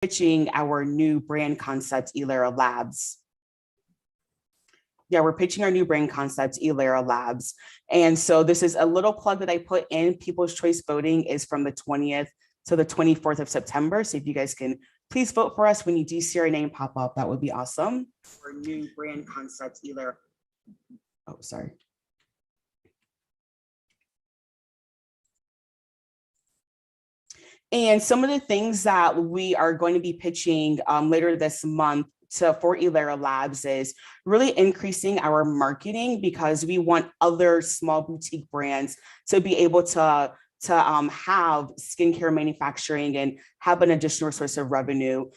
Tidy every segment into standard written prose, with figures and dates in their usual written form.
pitching our new brand concept, Elera Labs. Yeah, we're pitching our new brand concept, Elera Labs. And so this is a little plug that I put in. People's Choice voting is from the 20th to the 24th of September. So if you guys can please vote for us when you do see our name pop up, that would be awesome. Our new brand concept, Elera. Oh, sorry. And some of the things that we are going to be pitching later this month for Elera Labs is really increasing our marketing, because we want other small boutique brands to be able to have skincare manufacturing and have an additional source of revenue.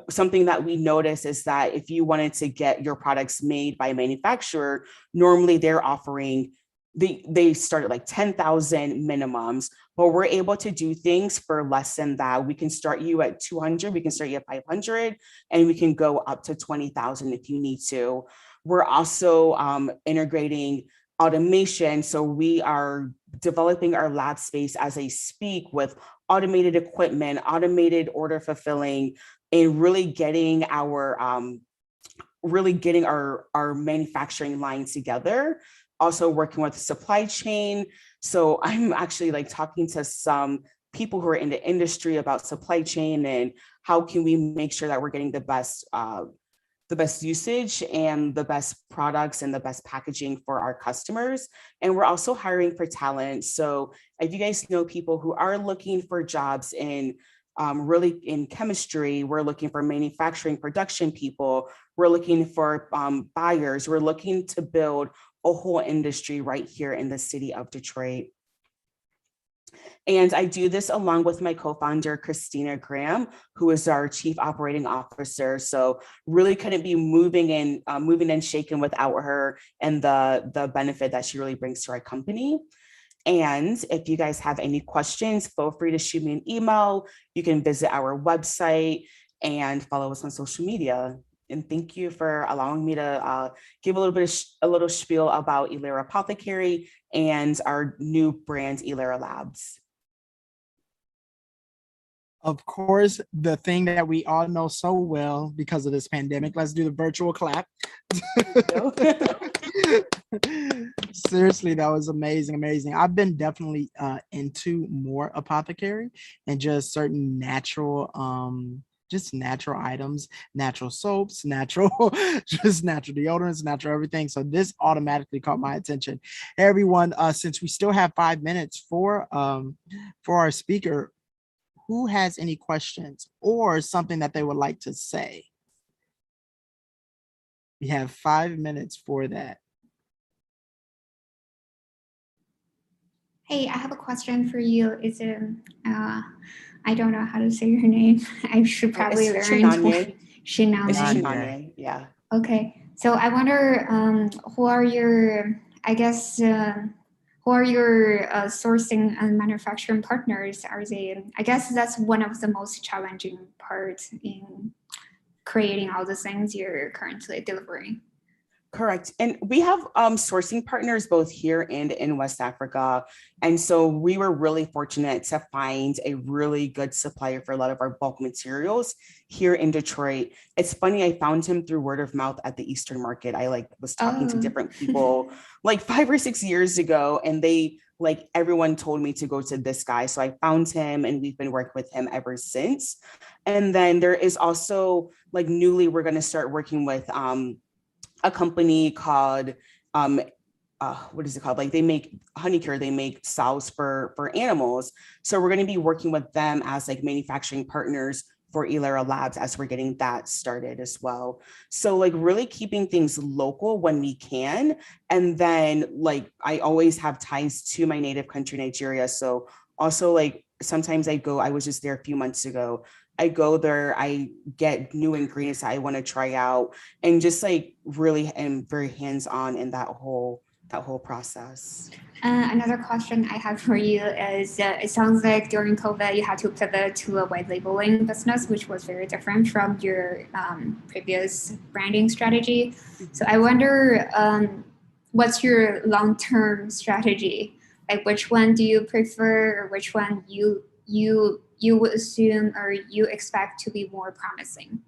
Something that we notice is that if you wanted to get your products made by a manufacturer, normally they're offering, they start at like 10,000 minimums, but we're able to do things for less than that. We can start you at 200, we can start you at 500, and we can go up to 20,000 if you need to. We're also integrating automation. So we are developing our lab space as I speak with automated equipment, automated order fulfilling, and really getting our manufacturing line together. Also working with supply chain. So I'm actually like talking to some people who are in the industry about supply chain and how can we make sure that we're getting the best usage and the best products and the best packaging for our customers. And we're also hiring for talent. So if you guys know people who are looking for jobs in really in chemistry, we're looking for manufacturing production people, we're looking for buyers, we're looking to build a whole industry right here in the city of Detroit. And I do this along with my co-founder, Christina Graham, who is our Chief Operating Officer. So really couldn't be moving and shaking without her and the benefit that she really brings to our company. And if you guys have any questions, feel free to shoot me an email. You can visit our website and follow us on social media. And thank you for allowing me to give a little spiel about Elera Apothecary and our new brand, Elera Labs. Of course, the thing that we all know so well because of this pandemic. Let's do the virtual clap. Seriously, that was amazing, amazing. I've been definitely into more apothecary and just certain natural items, natural soaps, natural deodorants, natural everything. So this automatically caught my attention. Everyone, since we still have 5 minutes for our speaker, who has any questions or something that they would like to say? We have 5 minutes for that. Hey, I have a question for you. Is it, I don't know how to say your name. I should probably learn. Shinanye, yeah. Okay, so I wonder, who are your sourcing and manufacturing partners? Are they? I guess that's one of the most challenging parts in creating all the things you're currently delivering. Correct. And we have sourcing partners both here and in West Africa. And so we were really fortunate to find a really good supplier for a lot of our bulk materials here in Detroit. It's funny, I found him through word of mouth at the Eastern Market. I was talking to different people like 5 or 6 years ago, and everyone told me to go to this guy. So I found him and we've been working with him ever since. And then there is also newly, we're going to start working with a company called, what is it called? They make honey care, they make salves for animals. So we're going to be working with them as manufacturing partners for Elera Labs as we're getting that started as well. So really keeping things local when we can. And then I always have ties to my native country, Nigeria. So also sometimes I was just there a few months ago. I go there, I get new ingredients that I want to try out, and just really am very hands-on in that whole process. Another question I have for you is, it sounds like during COVID, you had to pivot to a white labeling business, which was very different from your previous branding strategy. So I wonder, what's your long-term strategy? Which one do you prefer, or which one you you would assume or you expect to be more promising?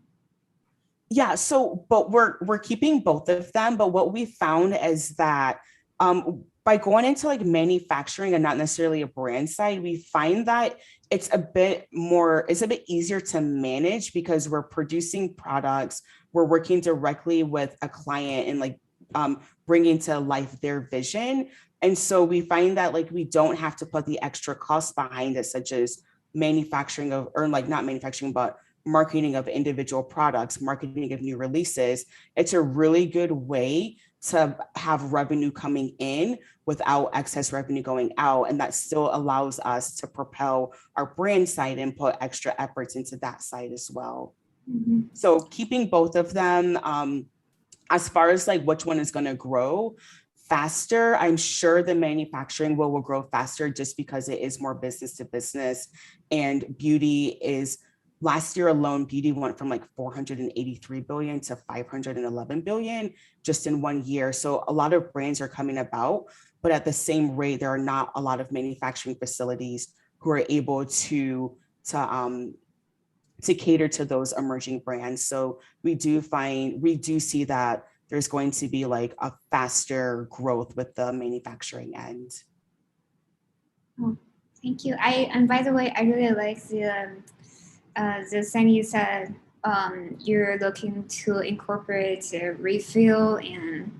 Yeah, so but we're keeping both of them, but what we found is that by going into like manufacturing and not necessarily a brand side, we find that it's a bit easier to manage because we're producing products, we're working directly with a client and like bringing to life their vision. And so we find that like we don't have to put the extra costs behind it, such as manufacturing of, or like not manufacturing, but marketing of individual products, marketing of new releases. It's a really good way to have revenue coming in without excess revenue going out. And that still allows us to propel our brand side and put extra efforts into that side as well. Mm-hmm. So keeping both of them, as far as like which one is going to grow faster, I'm sure the manufacturing will grow faster just because it is more business to business, and beauty is, last year alone, beauty went from like 483 billion to 511 billion just in 1 year. So a lot of brands are coming about, but at the same rate, there are not a lot of manufacturing facilities who are able to cater to those emerging brands. So we do see that there's going to be like a faster growth with the manufacturing end. Oh, thank you. And by the way, I really like the thing you said, you're looking to incorporate a refill and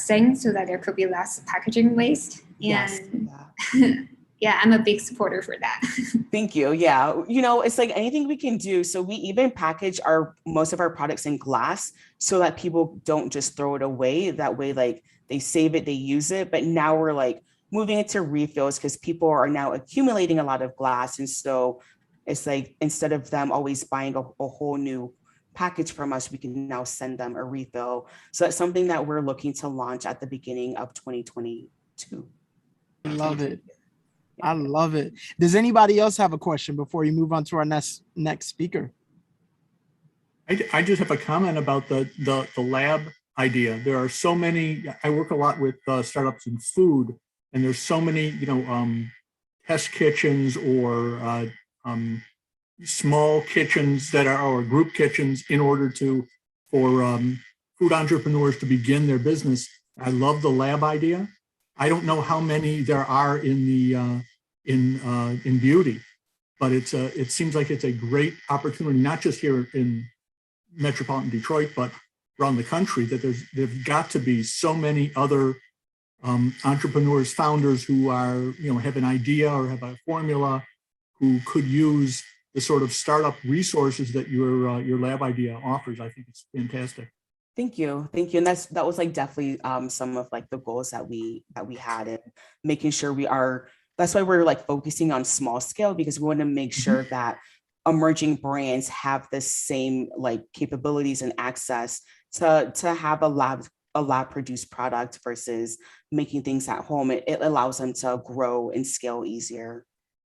thing so that there could be less packaging waste. And yes, yeah, I'm a big supporter for that. Thank you. Yeah, you know, it's like anything we can do. So we even package most of our products in glass so that people don't just throw it away. That way, like they save it, they use it. But now we're like moving into refills because people are now accumulating a lot of glass. And so it's like, instead of them always buying a whole new package from us, we can now send them a refill. So that's something that we're looking to launch at the beginning of 2022. I love it. I love it. Does anybody else have a question before you move on to our next speaker? I just have a comment about the lab idea. There are so many, I work a lot with startups in food, and there's so many, test kitchens or small kitchens that are, or group kitchens, in order for food entrepreneurs to begin their business. I love the lab idea. I don't know how many there are in the in beauty, but it seems like it's a great opportunity, not just here in metropolitan Detroit, but around the country. That there've got to be so many other entrepreneurs, founders who are have an idea or have a formula, who could use the sort of startup resources that your lab idea offers. I think it's fantastic. Thank you. And that was like definitely some of like the goals that we had, and making sure that's why we're like focusing on small scale, because we want to make sure that emerging brands have the same like capabilities and access to have a lab produced product versus making things at home. It allows them to grow and scale easier.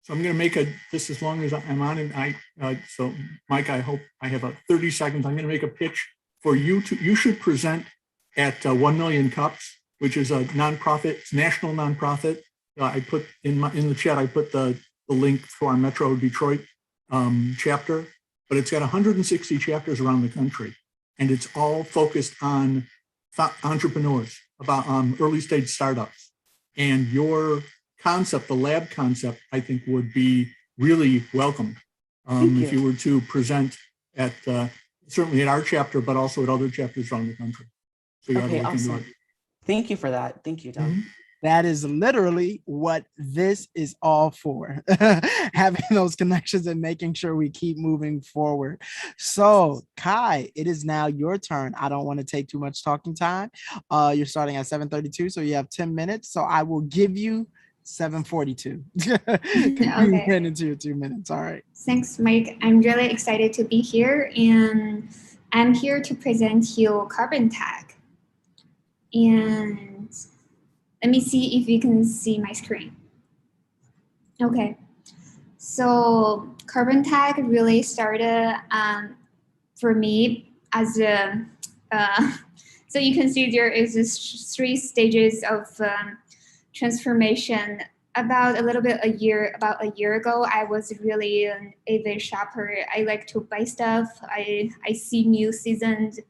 So I'm going to make this as long as I'm on it. So Mike, I hope I have 30 seconds. I'm going to make a pitch for you should present at 1 Million Cups, which is a nonprofit, national nonprofit. I put in the chat, I put the link to our Metro Detroit chapter, but it's got 160 chapters around the country, and it's all focused on entrepreneurs, about early stage startups. And your concept, the lab concept, I think would be really welcomed if you were to present at certainly at our chapter, but also at other chapters around the country. So okay, awesome. Thank you for that. Thank you, Doug. That is literally what this is all for, having those connections and making sure we keep moving forward. So Kai, it is now your turn. I don't want to take too much talking time. You're starting at 7:32, so you have 10 minutes. So I will give you 7:42. Okay. Get into your 2 minutes. All right. Thanks, Mike. I'm really excited to be here, and I'm here to present you Carbon Tag. And let me see if you can see my screen. Okay. So Carbon Tag really started for me as a, so you can see there is this 3 stages of transformation about a year ago, I was really an avid shopper. I like to buy stuff. I see new seasoned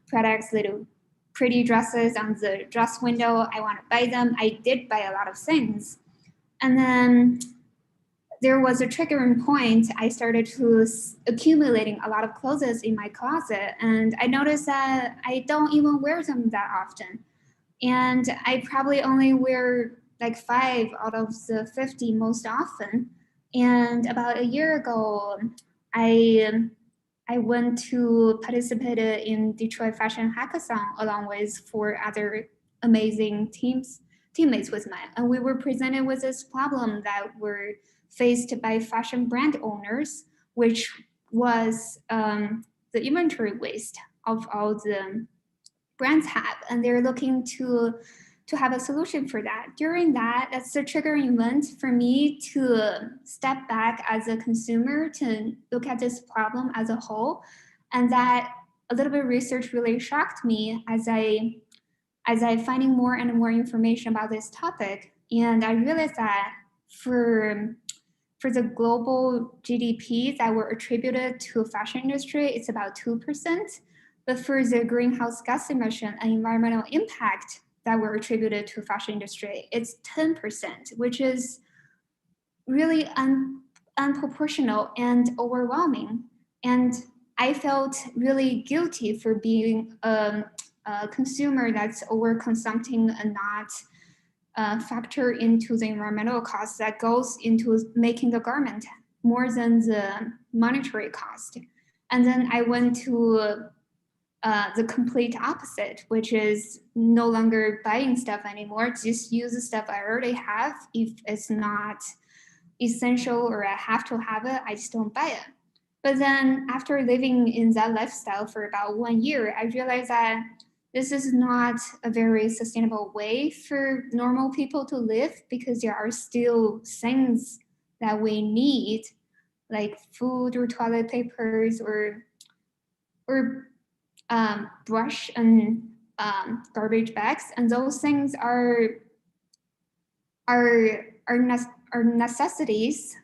products, little pretty dresses on the dress window. I want to buy them. I did buy a lot of things. And then there was a triggering point. I started to accumulating a lot of clothes in my closet. And I noticed that I don't even wear them that often. And I probably only wear like 5 out of the 50 most often. And about a year ago, I went to participate in Detroit Fashion Hackathon along with 4 other amazing teammates with mine. And we were presented with this problem that were faced by fashion brand owners, which was the inventory waste of all the brands have, and they're looking to have a solution for that. During that, that's a triggering event for me to step back as a consumer to look at this problem as a whole. And that a little bit of research really shocked me as I finding more and more information about this topic. And I realized that for the global GDP that were attributed to fashion industry, it's about 2%. But for the greenhouse gas emission and environmental impact that were attributed to fashion industry, it's 10%, which is really unproportional and overwhelming. And I felt really guilty for being a consumer that's over-consuming and not factor into the environmental cost that goes into making the garment more than the monetary cost. And then I went to the complete opposite, which is no longer buying stuff anymore. Just use the stuff I already have. If it's not essential or I have to have it, I just don't buy it. But then after living in that lifestyle for about 1 year, I realized that this is not a very sustainable way for normal people to live, because there are still things that we need, like food or toilet papers or brush and garbage bags, and those things are necessities.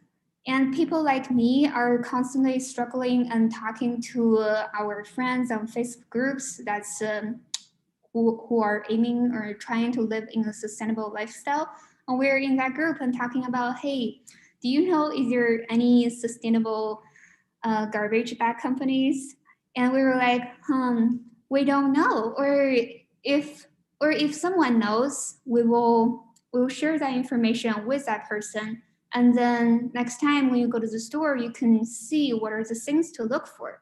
And people like me are constantly struggling and talking to our friends on Facebook groups that's who are aiming or trying to live in a sustainable lifestyle. And we're in that group and talking about, hey, do you know, is there any sustainable garbage bag companies? And we were like, we don't know. Or if someone knows, we'll share that information with that person. And then next time when you go to the store, you can see what are the things to look for.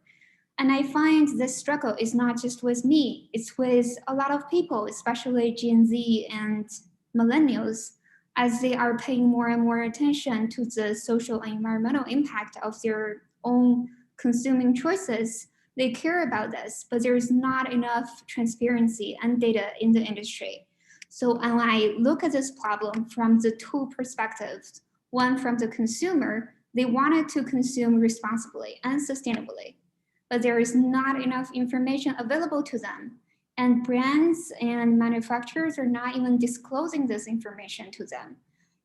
And I find this struggle is not just with me, it's with a lot of people, especially Gen Z and millennials, as they are paying more and more attention to the social and environmental impact of their own consuming choices. They care about this, but there is not enough transparency and data in the industry. So when I look at this problem from the 2 perspectives, one from the consumer, they wanted to consume responsibly and sustainably, but there is not enough information available to them. And brands and manufacturers are not even disclosing this information to them.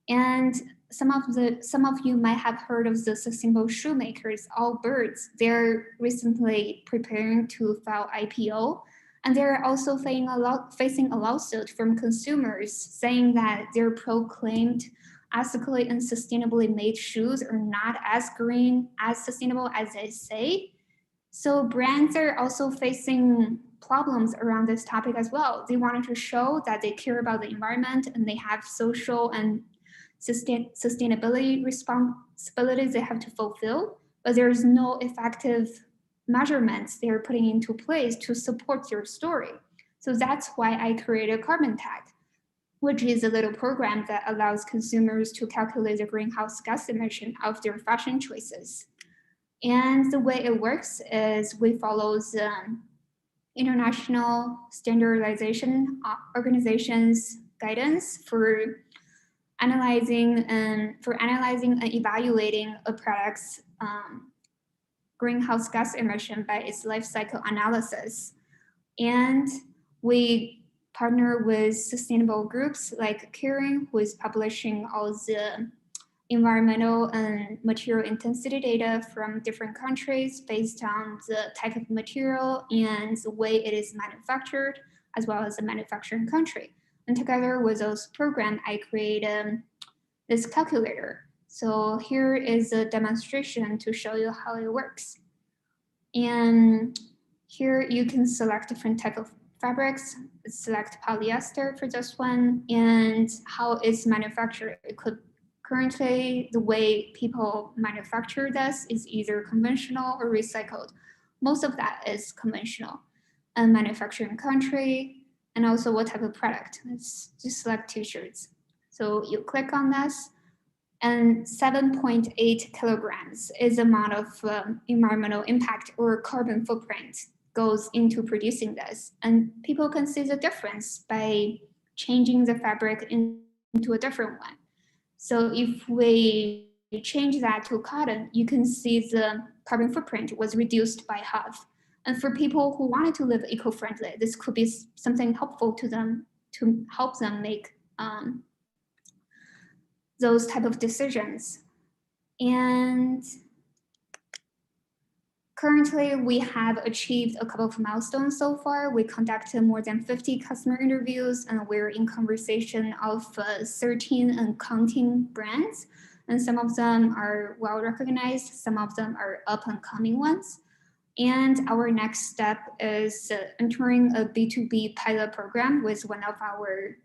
And some of you might have heard of the sustainable shoemakers, Allbirds. They're recently preparing to file IPO, and they're also facing a lawsuit from consumers saying that their proclaimed ethically and sustainably made shoes are not as green, as sustainable as they say. So brands are also facing problems around this topic as well. They wanted to show that they care about the environment and they have social and sustainability responsibilities they have to fulfill, but there's no effective measurements they're putting into place to support your story. So that's why I created Carbon Tag, which is a little program that allows consumers to calculate the greenhouse gas emission of their fashion choices. And the way it works is we follow the International Standardization Organization's guidance for analyzing and evaluating a product's greenhouse gas emission by its life cycle analysis. And we partner with sustainable groups like Caring, who is publishing all the environmental and material intensity data from different countries based on the type of material and the way it is manufactured, as well as the manufacturing country. And together with those programs, I created this calculator. So here is a demonstration to show you how it works. And here you can select different type of fabrics, select polyester for this one, and how it's manufactured. It could currently, the way people manufacture this is either conventional or recycled. Most of that is conventional. And manufacturing country, and also what type of product. Let's just select t-shirts. So you click on this, and 7.8 kilograms is the amount of environmental impact or carbon footprint goes into producing this. And people can see the difference by changing the fabric into a different one. So if we change that to cotton, you can see the carbon footprint was reduced by half. And for people who wanted to live eco-friendly, this could be something helpful to them to help them make those type of decisions. And currently, we have achieved a couple of milestones so far. We conducted more than 50 customer interviews, and we're in conversation of 13 and counting brands. And some of them are well recognized, some of them are up and coming ones. And our next step is entering a B2B pilot program with one of our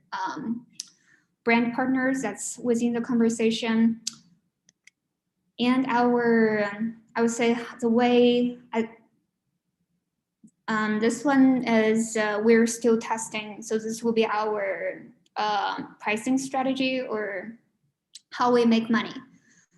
brand partners that's within the conversation. And I would say the way this one is we're still testing. So this will be our pricing strategy or how we make money.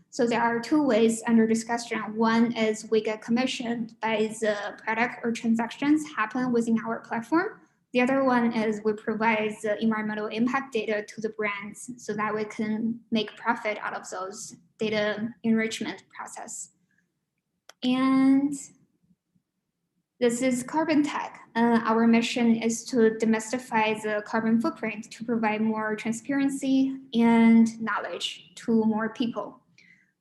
So there are two ways under discussion. One is we get commissioned by the product or transactions happen within our platform. The other one is we provide the environmental impact data to the brands so that we can make profit out of those data enrichment process. And this is Carbon Tech. Our mission is to demystify the carbon footprint to provide more transparency and knowledge to more people.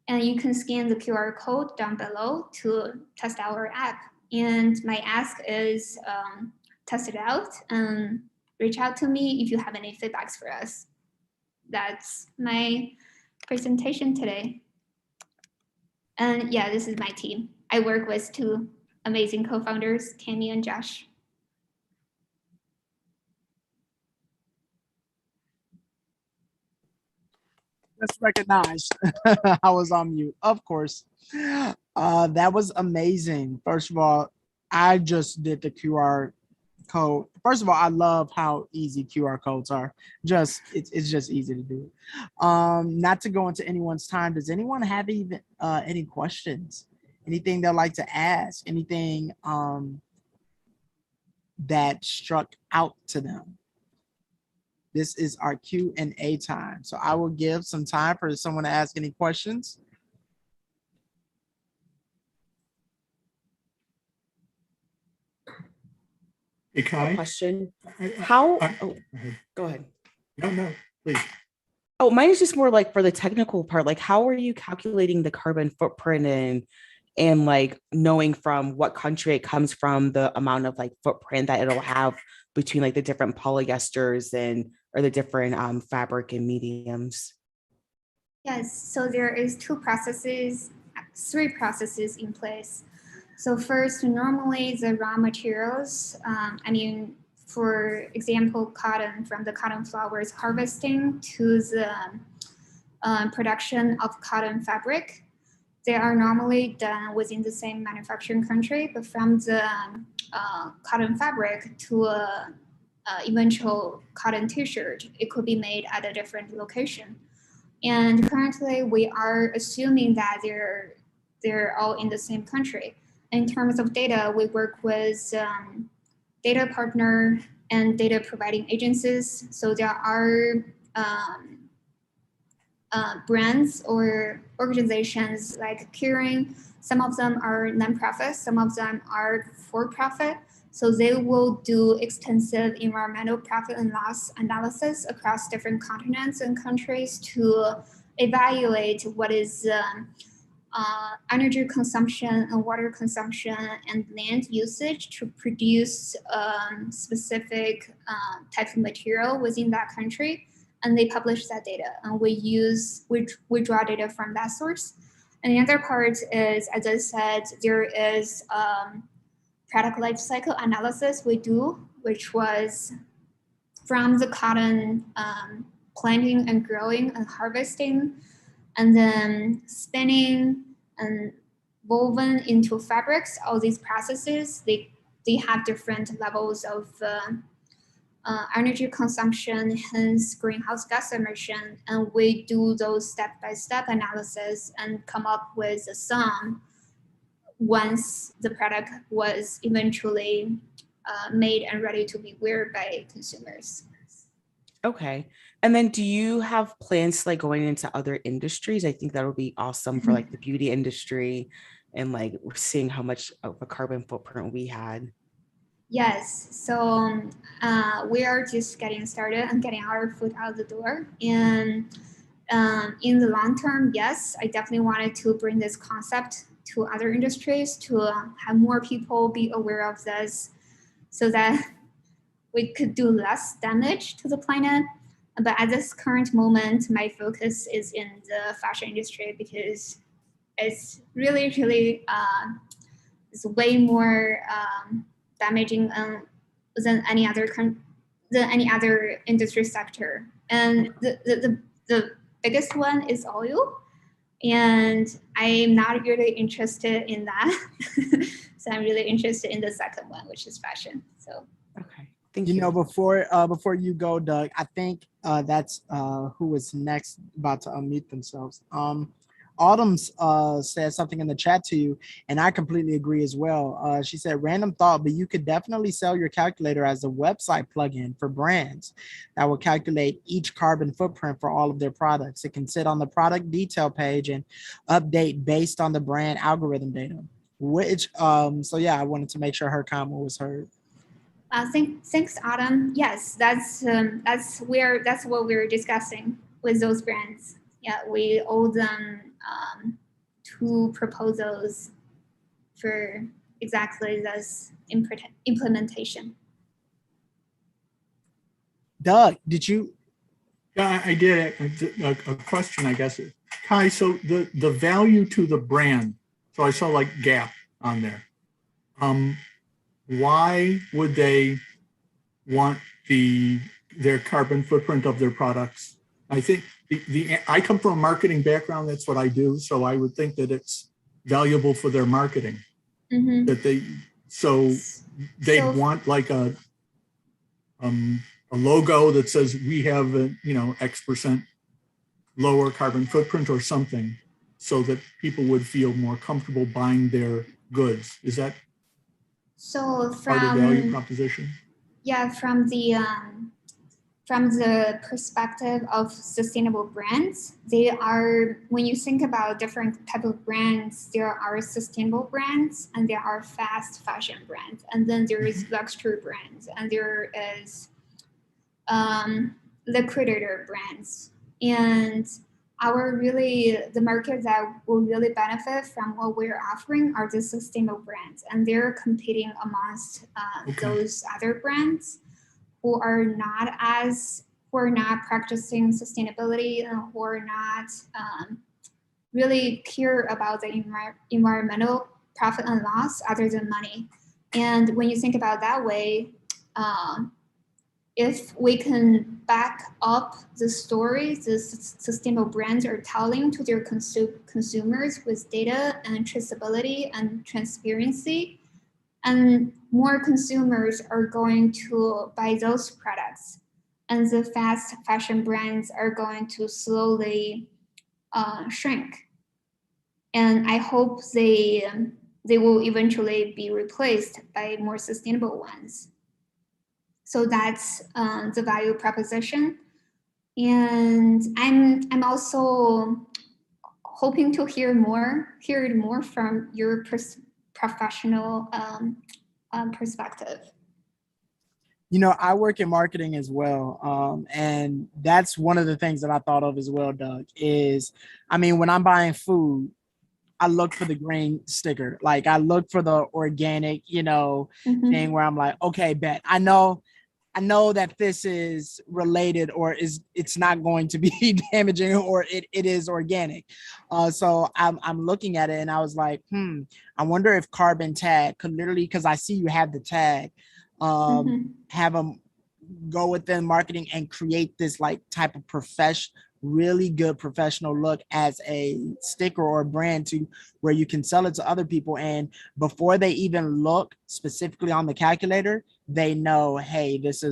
And you can scan the QR code down below to test our app. And my ask is test it out and reach out to me if you have any feedbacks for us. That's my presentation today. And yeah, this is my team. I work with two amazing co-founders, Tammy and Josh. That's recognized. I was on mute, of course. That was amazing. First of all, I just did the QR code. First of all, I love how easy QR codes are. It's just easy to do. Not to go into anyone's time. Does anyone have even any questions? Anything they'd like to ask? Anything that struck out to them? This is our Q&A time. So I will give some time for someone to ask any questions. Hey, Kai? Question. How, go ahead. go ahead. No, please. Oh, mine is just more like for the technical part, like how are you calculating the carbon footprint and like knowing from what country it comes from, the amount of like footprint that it'll have between like the different polyesters or the different fabric and mediums? Yes, so there is three processes in place. So first, normally the raw materials, for example, cotton, from the cotton flowers harvesting to the production of cotton fabric, they are normally done within the same manufacturing country, but from the cotton fabric to a eventual cotton t-shirt, it could be made at a different location. And currently we are assuming that they're all in the same country. In terms of data, we work with data partner and data providing agencies. So there are brands or organizations like Kering. Some of them are nonprofit, some of them are for-profit. So they will do extensive environmental profit and loss analysis across different continents and countries to evaluate what is energy consumption and water consumption and land usage to produce specific type of material within that country. And they publish that data, and we draw data from that source. And the other part is, as I said, there is product life cycle analysis we do, which was from the cotton planting and growing and harvesting, and then spinning and woven into fabrics. All these processes, they have different levels of energy consumption, hence greenhouse gas emission, and we do those step-by-step analysis and come up with a sum once the product was eventually made and ready to be wear by consumers. Okay. And then do you have plans like going into other industries? I think that would be awesome for like the beauty industry and like seeing how much of a carbon footprint we had. Yes, so we are just getting started and getting our foot out the door. And in the long term, yes, I definitely wanted to bring this concept to other industries to have more people be aware of this so that we could do less damage to the planet. But at this current moment, my focus is in the fashion industry because it's really, it's way more damaging than any other industry sector. And the biggest one is oil. And I'm not really interested in that. So I'm really interested in the second one, which is fashion. So okay. Thank you. You know, before you go, Doug, I think that's who was next about to unmute themselves. Autumn's said something in the chat to you, and I completely agree as well. She said, random thought, but you could definitely sell your calculator as a website plugin for brands that will calculate each carbon footprint for all of their products. It can sit on the product detail page and update based on the brand algorithm data. Which, so yeah, I wanted to make sure her comment was heard. Thanks, Autumn. Yes, that's what we're discussing with those brands. Yeah, we owe them 2 proposals for exactly this implementation. Doug, did you? Yeah, I did. A question, I guess. Kai, so the value to the brand. So I saw like Gap on there. Why would they want their carbon footprint of their products? I think I come from a marketing background. That's what I do. So I would think that it's valuable for their marketing. Mm-hmm. That they want like a logo that says we have X% lower carbon footprint or something, so that people would feel more comfortable buying their goods. Is that so part of the value proposition? Yeah, from the perspective of sustainable brands, they are, when you think about different type of brands, there are sustainable brands and there are fast fashion brands, and then there is luxury brands, and there is liquidator brands. And the market that will really benefit from what we're offering are the sustainable brands, and they're competing amongst those other brands who are not practicing sustainability and who are not really care about the environmental profit and loss other than money. And when you think about that way, if we can back up the stories the sustainable brands are telling to their consumers with data and traceability and transparency, and more consumers are going to buy those products, and the fast fashion brands are going to slowly shrink. And I hope they will eventually be replaced by more sustainable ones. So that's the value proposition. And I'm also hoping to hear more from your professional perspective. You know, I work in marketing as well. And that's one of the things that I thought of as well, Doug, is, I mean, when I'm buying food, I look for the green sticker. Like I look for the organic, you know, thing where I'm like, okay, bet. I know that this is related or it's not going to be damaging or it is organic. So I'm looking at it and I was like, I wonder if carbon tag could literally, because I see you have the tag, have them go within marketing and create this like type of really good professional look as a sticker or a brand to where you can sell it to other people. And before they even look specifically on the calculator, they know, hey, this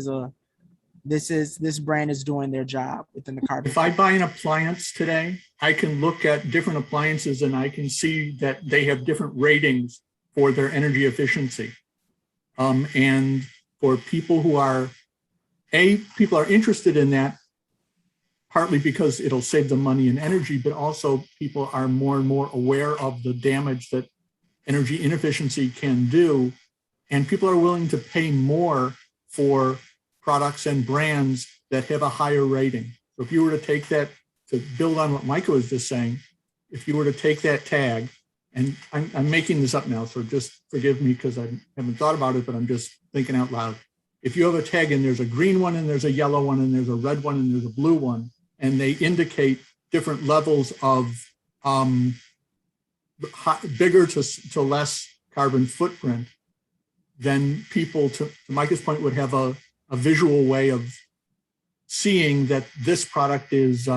brand is doing their job within the carbon. If I buy an appliance today, I can look at different appliances and I can see that they have different ratings for their energy efficiency. And for people who are, people are interested in that, partly because it'll save them money and energy, but also people are more and more aware of the damage that energy inefficiency can do. And people are willing to pay more for products and brands that have a higher rating. So if you were to take that, to build on what Micah was just saying, if you were to take that tag, and I'm making this up now, so just forgive me because I haven't thought about it, but I'm just thinking out loud. If you have a tag and there's a green one and there's a yellow one and there's a red one and there's a blue one, and they indicate different levels of bigger to less carbon footprint, then people, to Micah's point, would have a visual way of seeing that this product is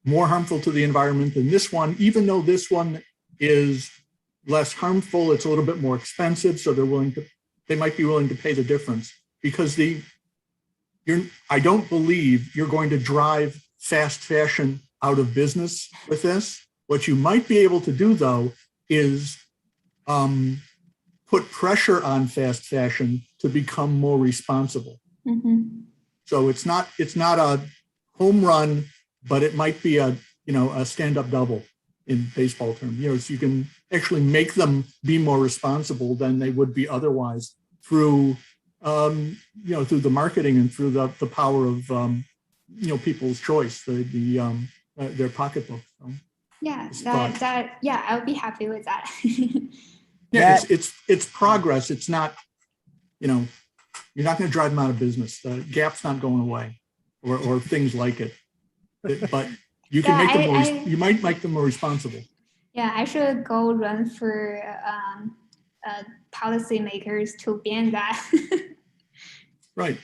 more harmful to the environment than this one, even though this one is less harmful, it's a little bit more expensive, so they might be willing to pay the difference because I don't believe you're going to drive fast fashion out of business with this. What you might be able to do, though, is put pressure on fast fashion to become more responsible. So it's not a home run, but it might be a stand-up double in baseball terms. So you can actually make them be more responsible than they would be otherwise through through the marketing and through the power of people's choice, their pocketbook. So I would be happy with that. It's progress. It's not, you're not going to drive them out of business. The Gap's not going away, or things like it. But you can make them you might make them more responsible. Yeah, I should go run for policymakers to ban that. Right.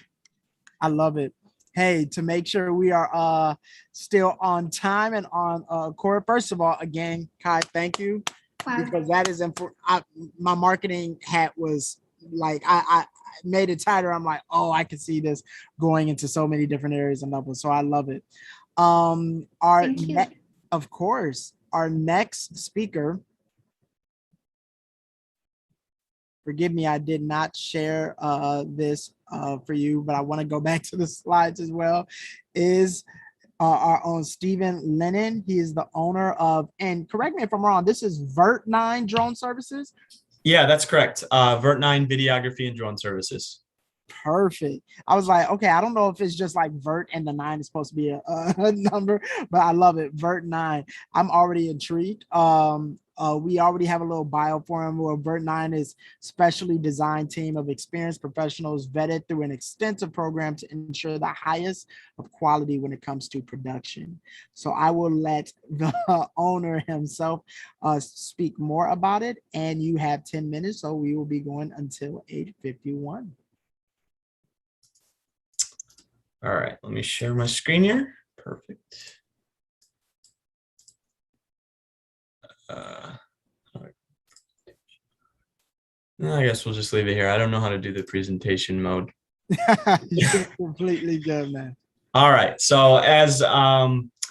I love it. Hey, to make sure we are still on time and on court. First of all, again, Kai, thank you. Wow. Because that is my marketing hat was like I made it tighter. I'm like, oh, I can see this going into so many different areas and levels. So I love it. Of course, our next speaker. Forgive me, I did not share this for you, but I want to go back to the slides as well. Is our own Stephen Lennon. He is the owner of, and correct me if I'm wrong, this is Vert9 Drone Services? Yeah, that's correct. Vert9 Videography and Drone Services. Perfect. I was like, okay, I don't know if it's just like Vert and the 9 is supposed to be a number, but I love it. Vert9. I'm already intrigued. We already have a little bio for him. Where Vert9 is specially designed team of experienced professionals vetted through an extensive program to ensure the highest of quality when it comes to production. So I will let the owner himself speak more about it. And you have 10 minutes, so we will be going until 8:51. All right, let me share my screen here. Perfect. I guess we'll just leave it here. I don't know how to do the presentation mode. You're completely good, man. All right. So as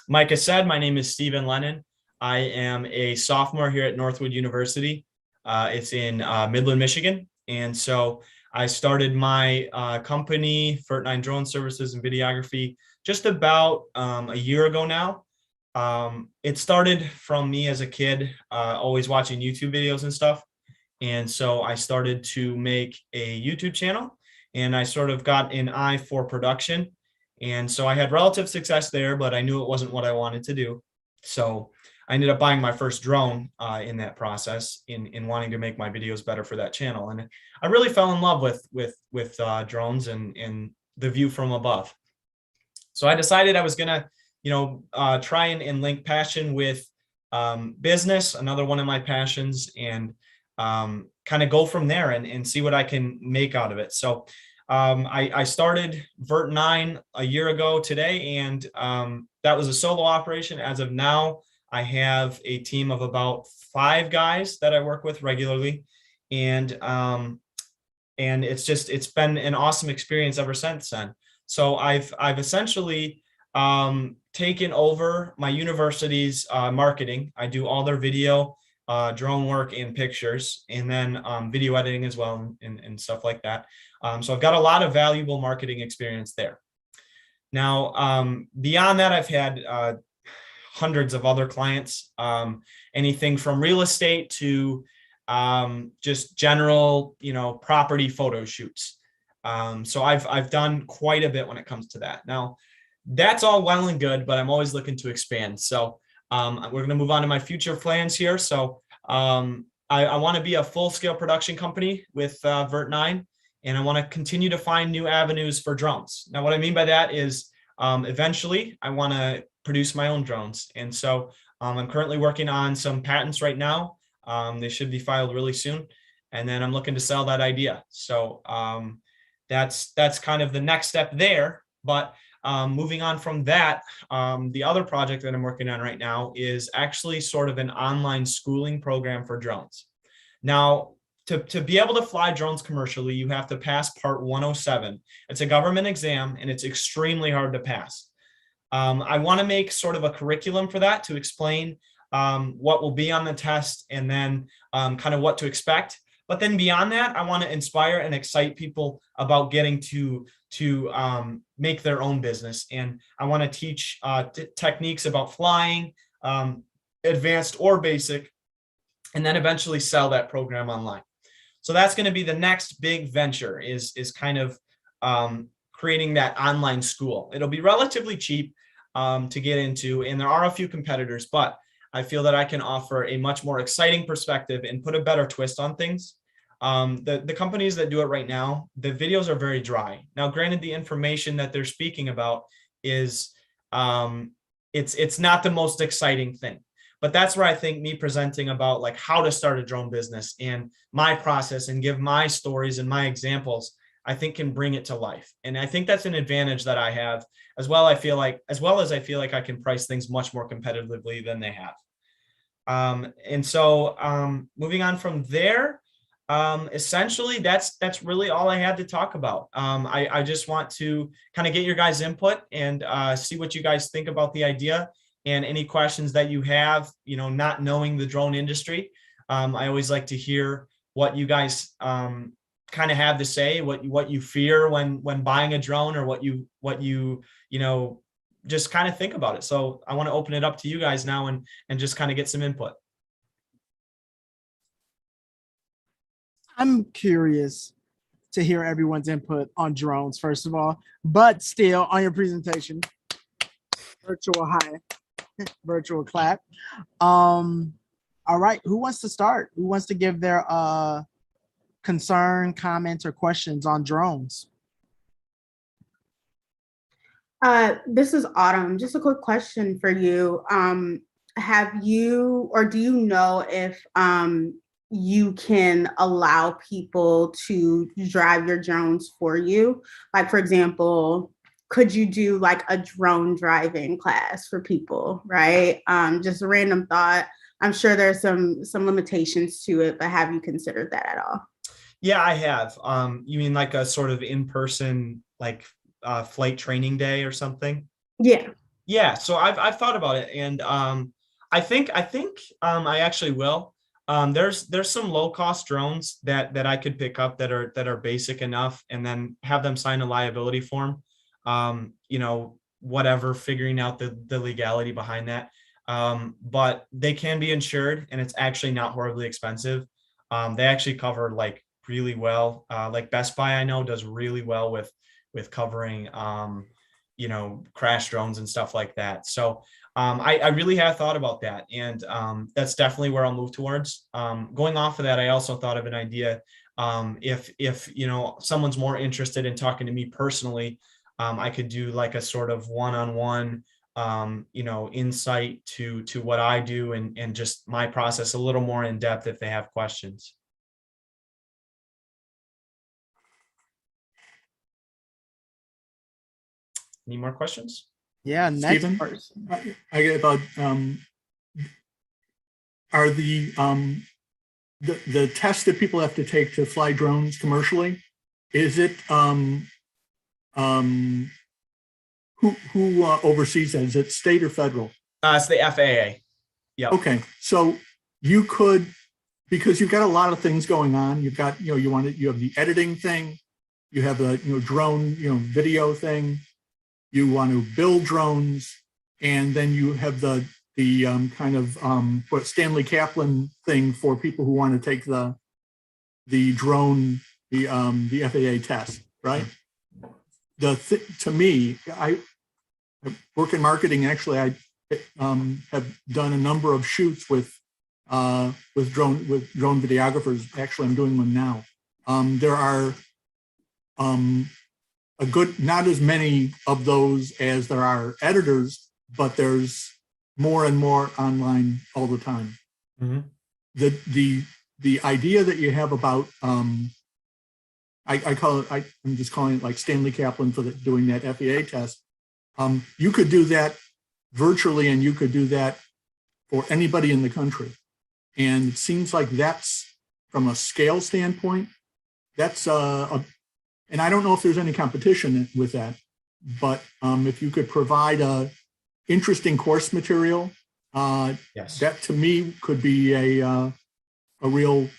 Micah said, my name is Stephen Lennon. I am a sophomore here at Northwood University. It's in Midland, Michigan. And so I started my company, Vert9 Drone Services and Videography, just about a year ago now. It started from me as a kid, always watching YouTube videos and stuff. And so I started to make a YouTube channel, and I sort of got an eye for production. And so I had relative success there, but I knew it wasn't what I wanted to do. So I ended up buying my first drone in that process, in wanting to make my videos better for that channel. And I really fell in love with drones and the view from above. So I decided I was gonna, try and link passion with business, another one of my passions, and kind of go from there and see what I can make out of it. So I started Vert9 a year ago today, and that was a solo operation. As of now, I have a team of about 5 guys that I work with regularly, and it's been an awesome experience ever since then. So I've essentially taken over my university's marketing. I do all their video, drone work, and pictures, and then video editing as well, and stuff like that. So I've got a lot of valuable marketing experience there. Now, beyond that, I've had hundreds of other clients, anything from real estate to just general, property photo shoots. So I've done quite a bit when it comes to that. Now, that's all well and good, but I'm always looking to expand. So we're going to move on to my future plans here. So I want to be a full-scale production company with Vert9, and I want to continue to find new avenues for drones. Now, what I mean by that is eventually I want to produce my own drones. And so I'm currently working on some patents right now. They should be filed really soon. And then I'm looking to sell that idea. So that's kind of the next step there. But moving on from that, the other project that I'm working on right now is actually sort of an online schooling program for drones. Now, to be able to fly drones commercially, you have to pass Part 107. It's a government exam, and it's extremely hard to pass. I want to make sort of a curriculum for that to explain what will be on the test, and then kind of what to expect. But then beyond that, I want to inspire and excite people about getting to make their own business. And I want to teach techniques about flying, advanced or basic, and then eventually sell that program online. So that's going to be the next big venture, is kind of creating that online school. It'll be relatively cheap to get into, and there are a few competitors, but I feel that I can offer a much more exciting perspective and put a better twist on things. The companies that do it right now, the videos are very dry. Now, granted, the information that they're speaking about is it's not the most exciting thing. But that's where I think me presenting about like how to start a drone business and my process and give my stories and my examples, I think can bring it to life. And I think that's an advantage that I have as well. As well as I feel like I can price things much more competitively than they have. And so moving on from there, essentially that's really all I had to talk about. I just want to kind of get your guys' input and see what you guys think about the idea. And any questions that you have, not knowing the drone industry, I always like to hear what you guys kind of have to say, what you fear when buying a drone, or what you just kind of think about it. So I want to open it up to you guys now and just kind of get some input. I'm curious to hear everyone's input on drones, first of all, but still on your presentation, virtual high. Virtual clap. All right, who wants to start? Who wants to give their concern, comments, or questions on drones? This is Autumn. Just a quick question for you. Have you, or do you know if you can allow people to drive your drones for you? Like, for example, could you do like a drone driving class for people, right? Just a random thought. I'm sure there's some limitations to it, but have you considered that at all? Yeah, I have. You mean like a sort of in-person, like flight training day or something? Yeah. Yeah. So I've thought about it, and I think I actually will. There's some low cost drones that I could pick up that are basic enough, and then have them sign a liability form. Whatever, figuring out the legality behind that. But they can be insured, and it's actually not horribly expensive. They actually cover like really well. Like Best Buy, I know, does really well with covering crash drones and stuff like that. So I really have thought about that, and that's definitely where I'll move towards. Going off of that, I also thought of an idea. If someone's more interested in talking to me personally, I could do like a sort of one-on-one insight to what I do and just my process a little more in depth if they have questions. Any more questions? Yeah, next Stephen, person. I get about are the tests that people have to take to fly drones commercially, is it who oversees that? Is it state or federal? It's the FAA. Yeah. Okay, so you could, because you've got a lot of things going on. You've got you have the editing thing, you have a drone video thing. You want to build drones, and then you have the kind of what Stanley Kaplan thing for people who want to take the drone, the FAA test, right? To me, I work in marketing. Actually, I have done a number of shoots with drone videographers. Actually, I'm doing one now. There are not as many of those as there are editors, but there's more and more online all the time. Mm-hmm. The idea that you have about I call it, I'm just calling it like Stanley Kaplan for doing that FAA test. You could do that virtually, and you could do that for anybody in the country. And it seems like that's, from a scale standpoint, that's and I don't know if there's any competition with that, but if you could provide a interesting course material, yes, that to me could be a real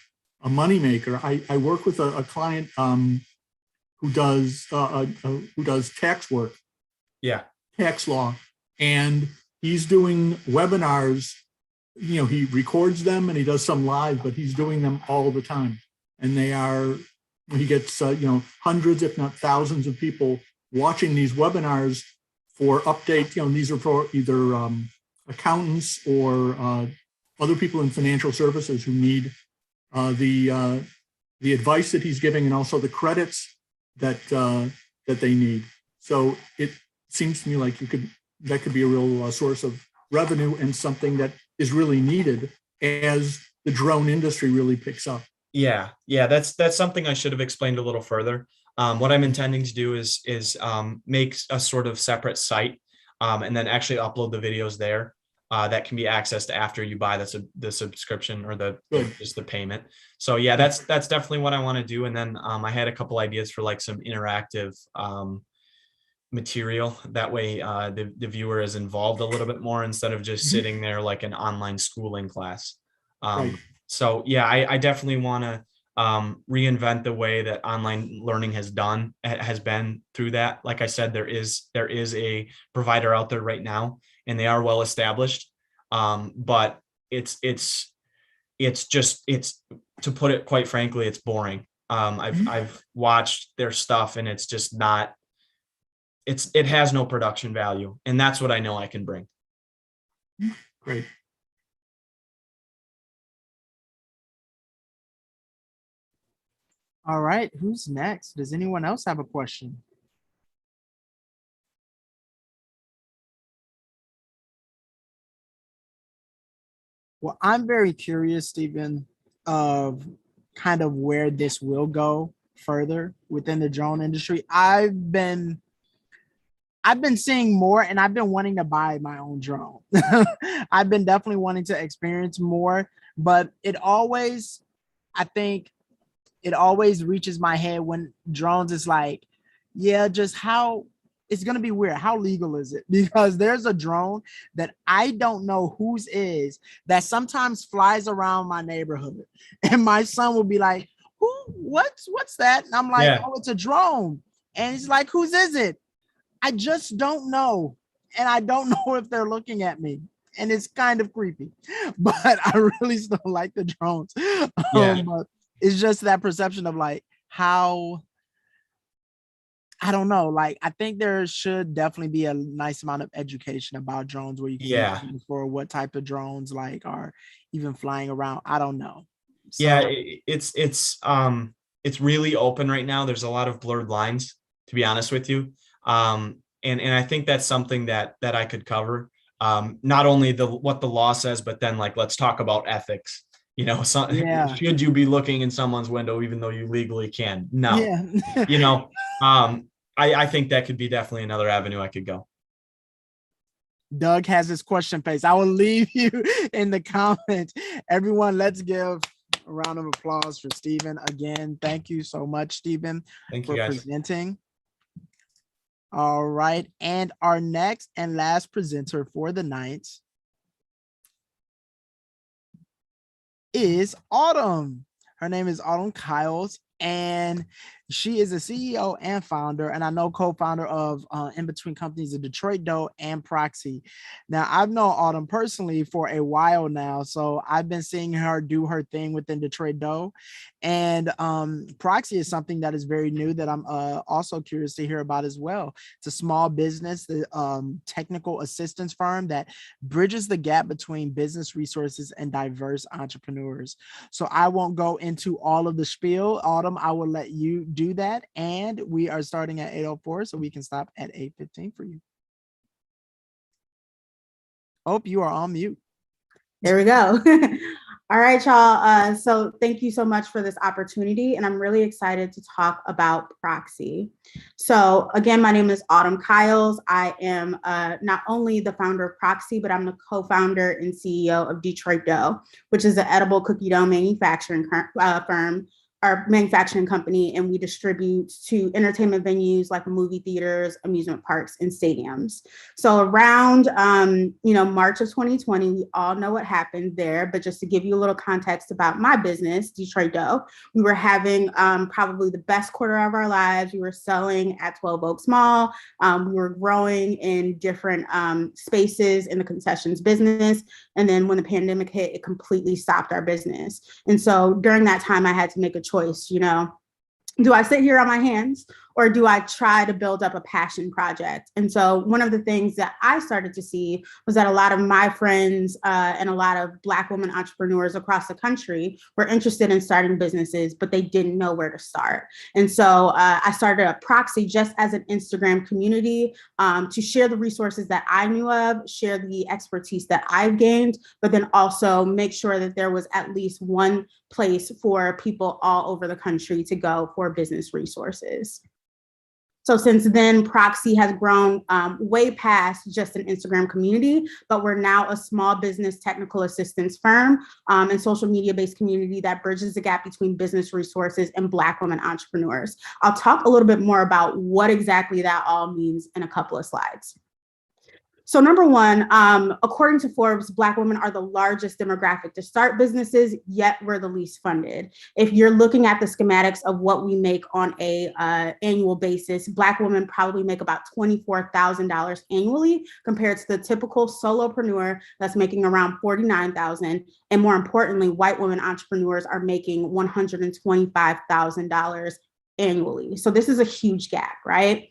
moneymaker. I work with a client who does tax work, tax law, and he's doing webinars. He records them and he does some live, but he's doing them all the time, and he gets hundreds, if not thousands, of people watching these webinars for update. These are for either accountants or other people in financial services who need the advice that he's giving, and also the credits that they need. So it seems to me like that could be a real source of revenue, and something that is really needed as the drone industry really picks up. Yeah, that's something I should have explained a little further. What I'm intending to do is make a sort of separate site, and then actually upload the videos there that can be accessed after you buy the subscription or just the payment. So yeah, that's definitely what I want to do. And then I had a couple ideas for like some interactive material. That way the viewer is involved a little bit more, instead of just sitting there like an online schooling class. Right. So yeah, I definitely want to reinvent the way that online learning has been through that. Like I said, there is a provider out there right now, and they are well established. But it's to put it quite frankly, it's boring. I've watched their stuff, and it's just not. It has no production value, and that's what I know I can bring. Great. All right, who's next? Does anyone else have a question? Well, I'm very curious, Stephen, of kind of where this will go further within the drone industry. I've been seeing more, and I've been wanting to buy my own drone. I've been definitely wanting to experience more, but I think it always reaches my head when drones is like, yeah, just how it's going to be weird. How legal is it? Because there's a drone that I don't know whose is that sometimes flies around my neighborhood. And my son will be like, what's that? And I'm like, Yeah. oh, it's a drone. And he's like, whose is it? I just don't know. And I don't know if they're looking at me. And it's kind of creepy, but I really still like the drones. Yeah. But it's just that perception of like how, I don't know. Like, I think there should definitely be a nice amount of education about drones where you can Yeah. use for what type of drones like are even flying around. I don't know. So, Yeah, it's really open right now. There's a lot of blurred lines, to be honest with you. And I think that's something that I could cover. Not only what the law says, but then like let's talk about ethics. You know, Yeah. should you be looking in someone's window even though you legally can? No. Yeah. You know, I think that could be definitely another avenue I could go. Doug has his question face. I will leave you in the comments. Everyone, let's give a round of applause for Stephen. Again, thank you so much, Stephen, Thank you, for guys. presenting. All right. And our next and last presenter for the night is Autumn. Her name is Autumn Kyles, and she is a CEO and founder, and I know co-founder of in between companies of Detroit Dough and Proxy. Now, I've known Autumn personally for a while now, so I've been seeing her do her thing within Detroit Dough, and Proxy is something that is very new that I'm also curious to hear about as well. It's a small business, the technical assistance firm that bridges the gap between business resources and diverse entrepreneurs. So I won't go into all of the spiel. Autumn, I will let you do that. And we are starting at 8:04, so we can stop at 8:15 for you. Oh, you are on mute. There we go. All right, y'all. So thank you so much for this opportunity. And I'm really excited to talk about Proxy. So again, my name is Autumn Kyles. I am not only the founder of Proxy, but I'm the co-founder and CEO of Detroit Dough, which is an edible cookie dough manufacturing firm, our manufacturing company, and we distribute to entertainment venues like movie theaters, amusement parks, and stadiums. So around, March of 2020, we all know what happened there, but just to give you a little context about my business, Detroit Dough, we were having probably the best quarter of our lives. We were selling at 12 Oaks Mall. We were growing in different spaces in the concessions business. And then when the pandemic hit, it completely stopped our business. And so during that time, I had to make a choice, do I sit here on my hands or do I try to build up a passion project? And so one of the things that I started to see was that a lot of my friends and a lot of Black women entrepreneurs across the country were interested in starting businesses, but they didn't know where to start. And so I started a Proxy just as an Instagram community to share the resources that I knew of, share the expertise that I've gained, but then also make sure that there was at least one place for people all over the country to go for business resources. So since then, Proxy has grown way past just an Instagram community, but we're now a small business technical assistance firm and social media-based community that bridges the gap between business resources and Black women entrepreneurs. I'll talk a little bit more about what exactly that all means in a couple of slides. So number one, according to Forbes, Black women are the largest demographic to start businesses, yet we're the least funded. If you're looking at the schematics of what we make on a annual basis, Black women probably make about $24,000 annually compared to the typical solopreneur that's making around $49,000. And more importantly, white women entrepreneurs are making $125,000 annually. So this is a huge gap, right?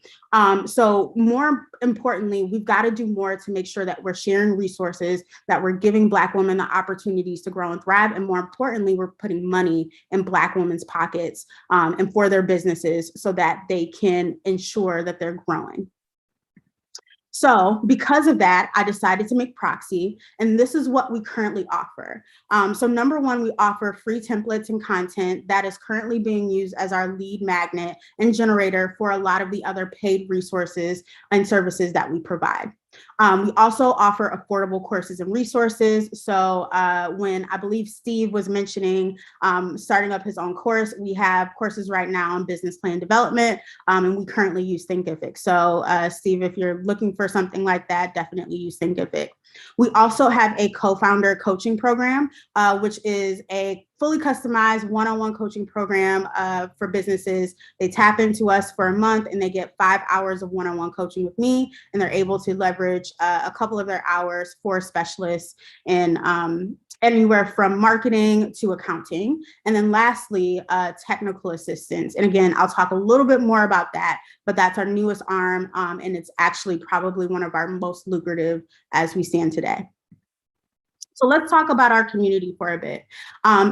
So more importantly, we've got to do more to make sure that we're sharing resources, that we're giving Black women the opportunities to grow and thrive. And more importantly, we're putting money in Black women's pockets and for their businesses so that they can ensure that they're growing. So because of that, I decided to make Proxy, and this is what we currently offer. So number one, we offer free templates and content that is currently being used as our lead magnet and generator for a lot of the other paid resources and services that we provide. We also offer affordable courses and resources. So when I believe Steve was mentioning starting up his own course, we have courses right now on business plan development, and we currently use Thinkific. So Steve, if you're looking for something like that, definitely use Thinkific. We also have a co-founder coaching program, which is a fully customized one-on-one coaching program for businesses. They tap into us for a month and they get 5 hours of one-on-one coaching with me, and they're able to leverage a couple of their hours for specialists in anywhere from marketing to accounting. And then lastly, technical assistance. And again, I'll talk a little bit more about that, but that's our newest arm, and it's actually probably one of our most lucrative as we stand today. So let's talk about our community for a bit.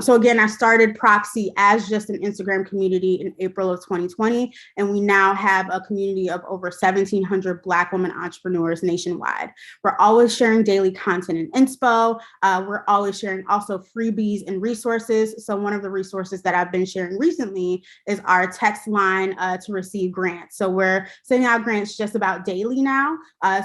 So again, I started Proxy as just an Instagram community in April of 2020, and we now have a community of over 1,700 Black women entrepreneurs nationwide. We're always sharing daily content and inspo. We're always sharing also freebies and resources. So one of the resources that I've been sharing recently is our text line to receive grants. So we're sending out grants just about daily now.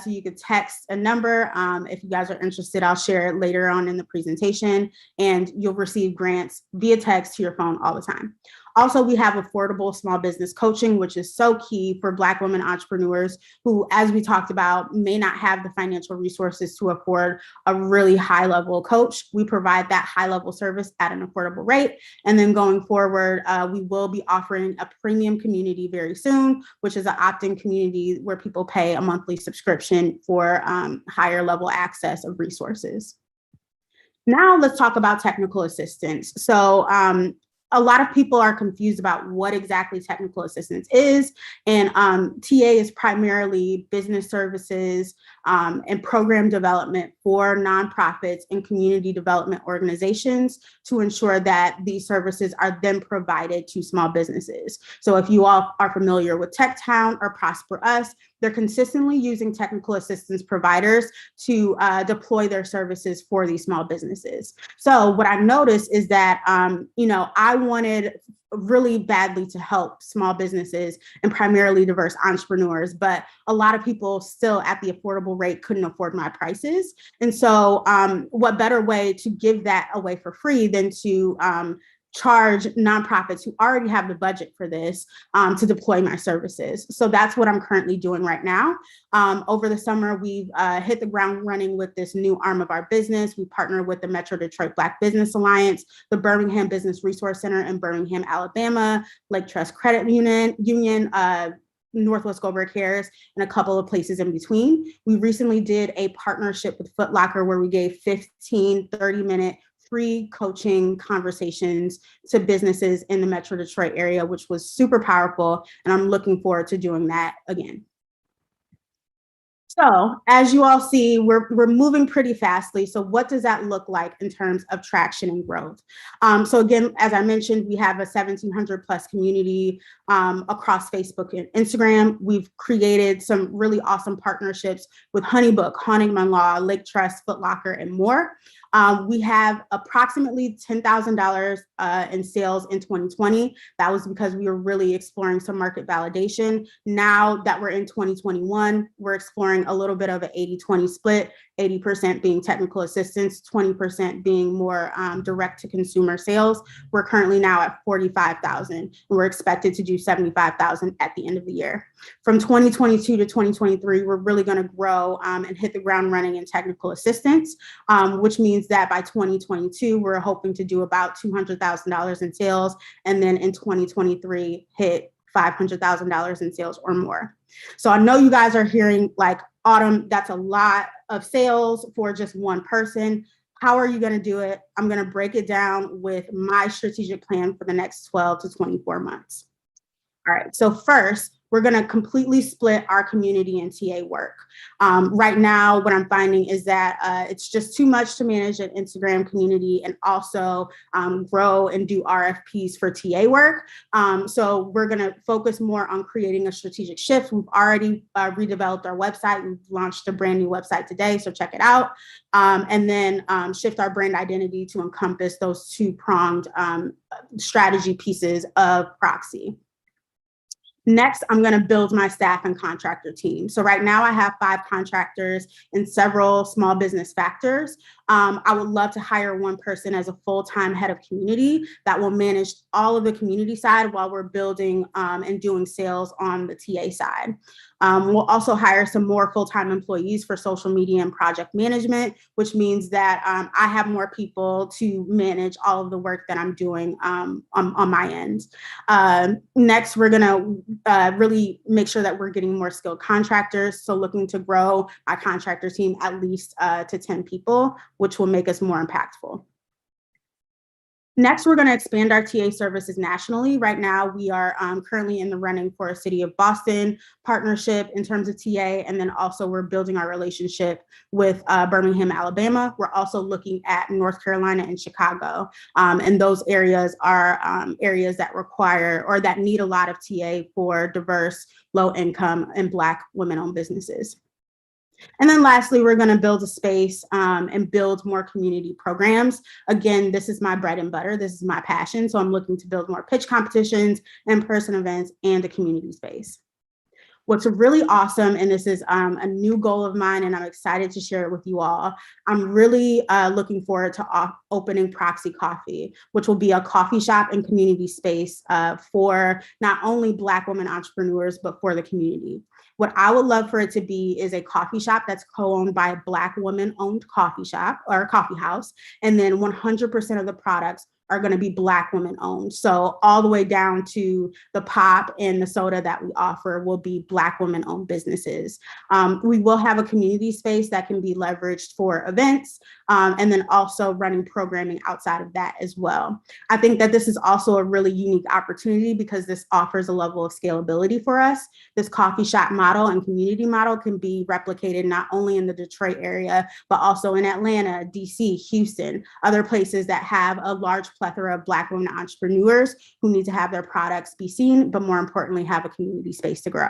So you could text a number. If you guys are interested, I'll share it later on in the presentation, and you'll receive grants via text to your phone all the time. Also, we have affordable small business coaching, which is so key for Black women entrepreneurs who, as we talked about, may not have the financial resources to afford a really high level coach. We provide that high level service at an affordable rate. And then going forward, we will be offering a premium community very soon, which is an opt-in community where people pay a monthly subscription for higher level access of resources. Now let's talk about technical assistance. So a lot of people are confused about what exactly technical assistance is. And TA is primarily business services and program development for nonprofits and community development organizations to ensure that these services are then provided to small businesses. So if you all are familiar with TechTown or Prosper Us, they're consistently using technical assistance providers to deploy their services for these small businesses. So what I've noticed is that, I wanted really badly to help small businesses and primarily diverse entrepreneurs, but a lot of people still at the affordable rate couldn't afford my prices. And so what better way to give that away for free than to charge nonprofits who already have the budget for this to deploy my services. So that's what I'm currently doing right now. Over the summer, we've hit the ground running with this new arm of our business. We partnered with the Metro Detroit Black Business Alliance, the Birmingham Business Resource Center in Birmingham, Alabama, Lake Trust Credit Union, Northwest Goldberg Harris, and a couple of places in between. We recently did a partnership with Foot Locker where we gave 15 30-minute free coaching conversations to businesses in the Metro Detroit area, which was super powerful. And I'm looking forward to doing that again. So as you all see, we're moving pretty fastly. So what does that look like in terms of traction and growth? So again, as I mentioned, we have a 1,700 plus community across Facebook and Instagram. We've created some really awesome partnerships with Honeybook, Hauntingman Law, Lake Trust, Foot Locker, and more. We have approximately $10,000 in sales in 2020. That was because we were really exploring some market validation. Now that we're in 2021, we're exploring a little bit of an 80-20 split, 80% being technical assistance, 20% being more direct to consumer sales. We're currently now at 45,000, and we're expected to do 75,000 at the end of the year. From 2022 to 2023, we're really going to grow and hit the ground running in technical assistance, which means that by 2022, we're hoping to do about $200,000 in sales, and then in 2023, hit $500,000 in sales or more. So I know you guys are hearing like, Autumn, that's a lot of sales for just one person. How are you going to do it? I'm going to break it down with my strategic plan for the next 12 to 24 months. All right, so first, we're going to completely split our community and TA work. Right now, what I'm finding is that it's just too much to manage an Instagram community and also grow and do RFPs for TA work. So we're going to focus more on creating a strategic shift. We've already redeveloped our website. We've launched a brand new website today, so check it out. And then shift our brand identity to encompass those two-pronged strategy pieces of Proxy. Next, I'm going to build my staff and contractor team. So right now I have 5 contractors and several small business factors. I would love to hire one person as a full-time head of community that will manage all of the community side while we're building and doing sales on the TA side. We'll also hire some more full-time employees for social media and project management, which means that I have more people to manage all of the work that I'm doing on my end. Next, we're going to really make sure that we're getting more skilled contractors. So looking to grow my contractor team at least to 10 people, which will make us more impactful. Next, we're going to expand our TA services nationally. Right now, we are currently in the running for a City of Boston partnership in terms of TA, and then also we're building our relationship with Birmingham, Alabama. We're also looking at North Carolina and Chicago, and those areas are areas that require or that need a lot of TA for diverse, low-income, and Black women-owned businesses. And then lastly, we're going to build a space and build more community programs. Again, this is my bread and butter. This is my passion. So I'm looking to build more pitch competitions, in-person events, and a community space. What's really awesome, and this is a new goal of mine, and I'm excited to share it with you all. I'm really looking forward to opening Proxy Coffee, which will be a coffee shop and community space for not only Black women entrepreneurs, but for the community. What I would love for it to be is a coffee shop that's co-owned by a Black woman-owned coffee shop or coffee house, and then 100% of the products are going to be Black women owned. So all the way down to the pop and the soda that we offer will be Black women owned businesses. We will have a community space that can be leveraged for events and then also running programming outside of that as well. I think that this is also a really unique opportunity because this offers a level of scalability for us. This coffee shop model and community model can be replicated not only in the Detroit area, but also in Atlanta, DC, Houston, other places that have a large plethora of Black women entrepreneurs who need to have their products be seen, but more importantly, have a community space to grow.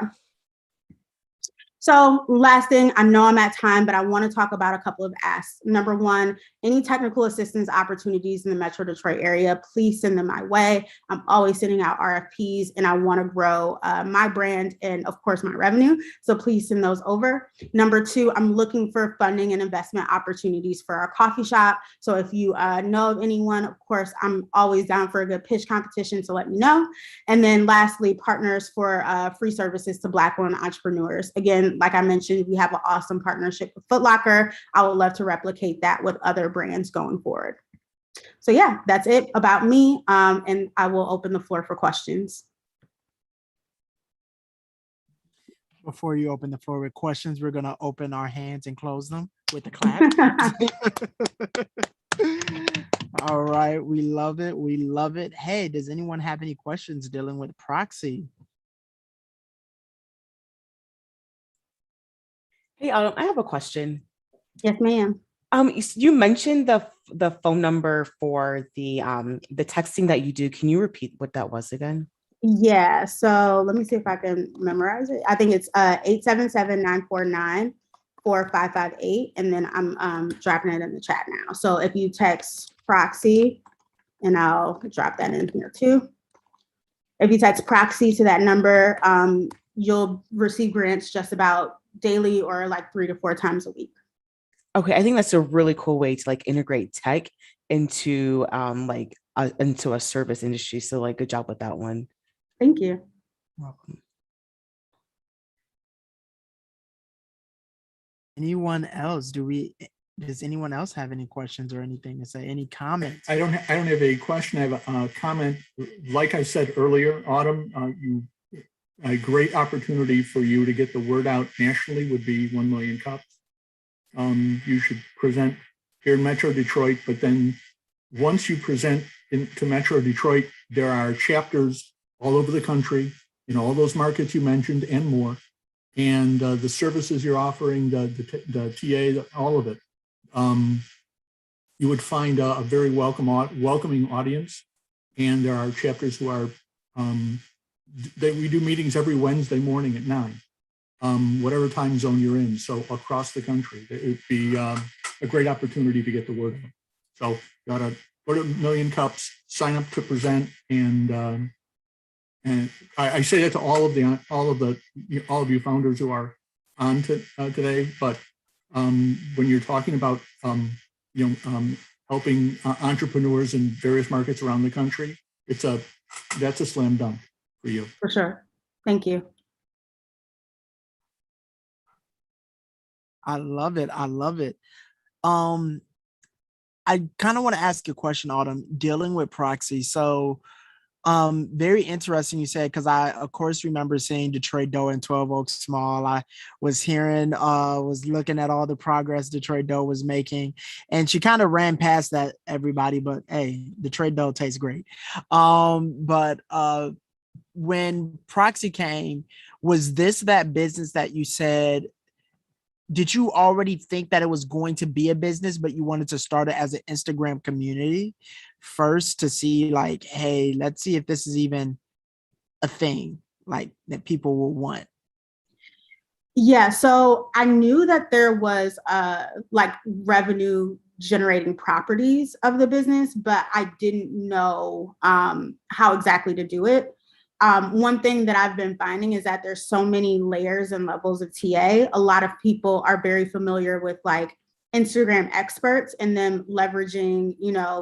So last thing, I know I'm at time, but I want to talk about a couple of asks. Number one, any technical assistance opportunities in the Metro Detroit area, please send them my way. I'm always sending out RFPs and I want to grow my brand and of course my revenue. So please send those over. Number two, I'm looking for funding and investment opportunities for our coffee shop. So if you know of anyone, of course, I'm always down for a good pitch competition, so let me know. And then lastly, partners for free services to Black women entrepreneurs. Again, like I mentioned, we have an awesome partnership with Foot Locker. I would love to replicate that with other brands going forward. So yeah, that's it about me. And I will open the floor for questions. Before you open the floor with questions, we're going to open our hands and close them with a clap. All right. We love it. We love it. Hey, does anyone have any questions dealing with Proxy? Hey, I have a question. Yes, ma'am. You mentioned the phone number for the texting that you do. Can you repeat what that was again? Yeah, so let me see if I can memorize it. I think it's 877-949-4558, and then I'm dropping it in the chat now. So if you text Proxy, and I'll drop that in here too. If you text Proxy to that number, you'll receive grants just about daily or like 3 to 4 times a week. Okay, I think that's a really cool way to like integrate tech into into a service industry. So like, good job with that one. Thank you. Welcome. Anyone else? Does anyone else have any questions or anything to say? Any comments? I don't have a question. I have a comment. Like I said earlier, Autumn, a great opportunity for you to get the word out nationally would be 1 million cups. You should present here in Metro Detroit, but then once you present to Metro Detroit, there are chapters all over the country in all those markets you mentioned and more. And the services you're offering, the TA, all of it, you would find a very welcoming audience. And there are chapters who are, we do meetings every Wednesday morning at 9, whatever time zone you're in. So across the country, it would be a great opportunity to get the word out. So you ought to go to 1 million cups, sign up to present, and And I say that to all of you founders who are on today. But when you're talking about helping entrepreneurs in various markets around the country, that's a slam dunk for you. For sure. Thank you. I love it. I love it. I kind of want to ask you a question, Autumn, dealing with proxy. So very interesting you said, because I of course remember seeing Detroit Dough and 12 Oaks Small. I was was looking at all the progress Detroit Dough was making, and she kind of ran past that, everybody, but hey, Detroit Dough tastes great. But when Proxy came, was this that business that you said, did you already think that it was going to be a business, but you wanted to start it as an Instagram community first to see like, hey, let's see if this is even a thing like that people will want? Yeah, so I knew that there was like revenue generating properties of the business, but I didn't know how exactly to do it. One thing that I've been finding is that there's so many layers and levels of TA. A lot of people are very familiar with like Instagram experts and then leveraging,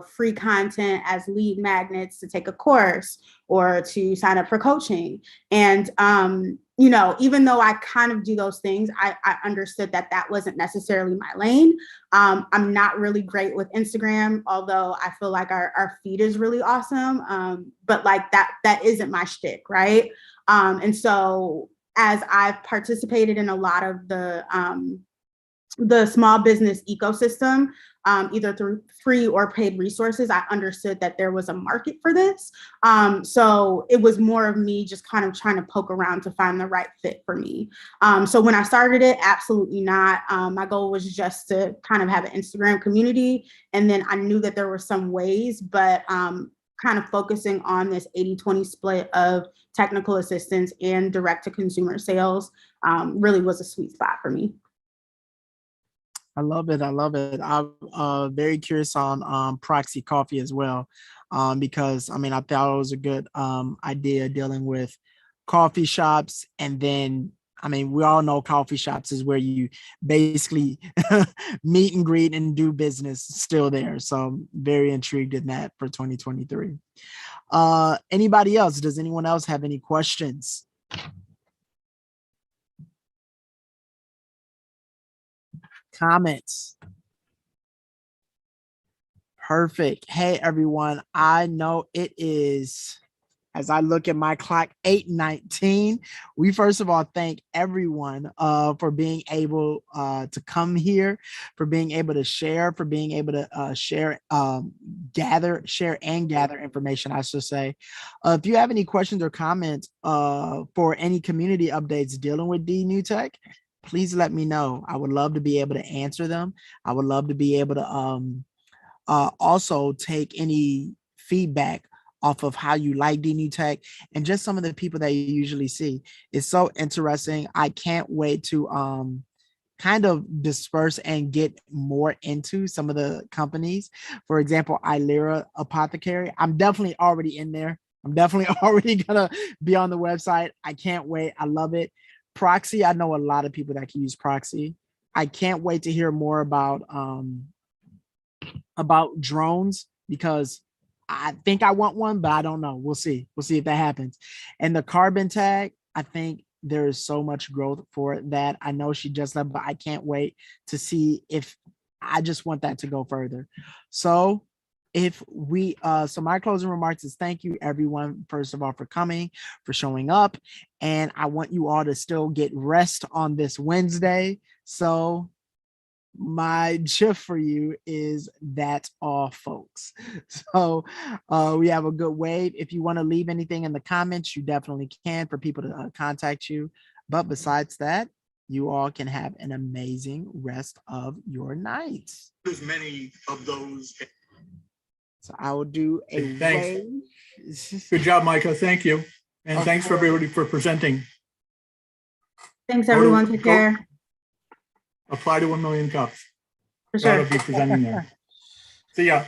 free content as lead magnets to take a course or to sign up for coaching. And, even though I kind of do those things, I understood that that wasn't necessarily my lane. I'm not really great with Instagram, although I feel like our feed is really awesome. But like that isn't my shtick, right? And so as I've participated in a lot of the small business ecosystem, either through free or paid resources, I understood that there was a market for this. So it was more of me just kind of trying to poke around to find the right fit for me. So when I started it, absolutely not. My goal was just to kind of have an Instagram community. And then I knew that there were some ways, but kind of focusing on this 80-20 split of technical assistance and direct to consumer sales really was a sweet spot for me. I love it. I love it. I'm very curious on Proxy Coffee as well, because I thought it was a good idea dealing with coffee shops. And then, we all know coffee shops is where you basically meet and greet and do business still there. So I'm very intrigued in that for 2023. Anybody else? Does anyone else have any questions? Comments? Perfect. Hey, everyone. I know it is, as I look at my clock, 8:19. We first of all thank everyone for being able to come here, for being able to share, for being able to share and gather information, I should say. If you have any questions or comments for any community updates dealing with New Tech, please let me know. I would love to be able to answer them. I would love to be able to also take any feedback off of how you like New Tech and just some of the people that you usually see. It's so interesting. I can't wait to kind of disperse and get more into some of the companies. For example, Ilera Apothecary. I'm definitely already in there. I'm definitely already gonna be on the website. I can't wait. I love it. Proxy, I know a lot of people that can use Proxy. I can't wait to hear more about drones, because I think I want one, but I don't know. We'll see. We'll see if that happens. And the carbon tag, I think there is so much growth for that. I know she just left, but I can't wait to see if I just want that to go further. So so my closing remarks is thank you everyone, first of all, for coming, for showing up. And I want you all to still get rest on this Wednesday. So my gift for you is that's all, folks. So we have a good wave. If you want to leave anything in the comments, you definitely can for people to contact you. But besides that, you all can have an amazing rest of your nights. There's many of those. So I will do a Thanks. wave. Good job, Micah. Thank you. And thanks for everybody for presenting. Thanks, everyone. Take care. Apply to 1 million cups. For sure. Proud of you presenting there. See ya.